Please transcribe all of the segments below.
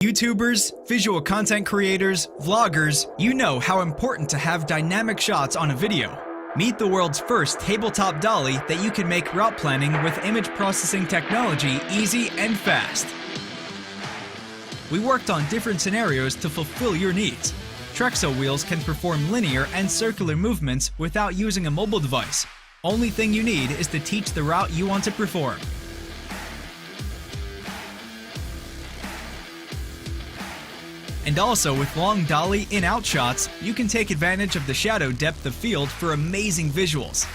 YouTubers, visual content creators, vloggers, you know how important to have dynamic shots on a video. Meet the world's first tabletop dolly that you can make route planning with image processing technology easy and fast. We worked on different scenarios to fulfill your needs. Trexo Wheels can perform linear and circular movements without using a mobile device. Only thing you need is to teach the route you want to perform. And also with long dolly in-out shots, you can take advantage of the shadow depth of field for amazing visuals.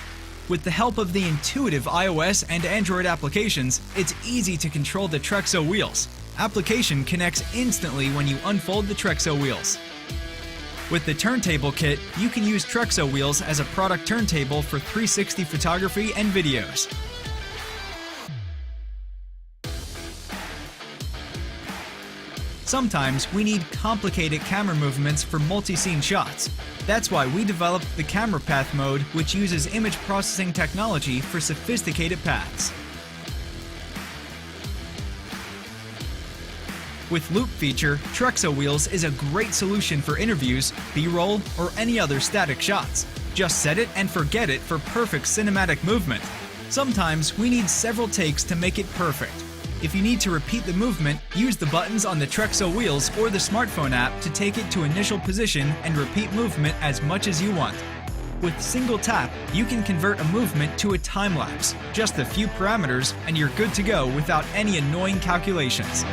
With the help of the intuitive iOS and Android applications, it's easy to control the Trexo Wheels. Application connects instantly when you unfold the Trexo Wheels. With the turntable kit, you can use Trexo Wheels as a product turntable for 360 photography and videos. Sometimes we need complicated camera movements for multi-scene shots. That's why we developed the camera path mode, which uses image processing technology for sophisticated paths. With Loop feature, Trexo Wheels is a great solution for interviews, B-roll, or any other static shots. Just set it and forget it for perfect cinematic movement. Sometimes we need several takes to make it perfect. If you need to repeat the movement, use the buttons on the Trexo Wheels or the smartphone app to take it to initial position and repeat movement as much as you want. With single tap, you can convert a movement to a time-lapse. Just a few parameters and you're good to go without any annoying calculations.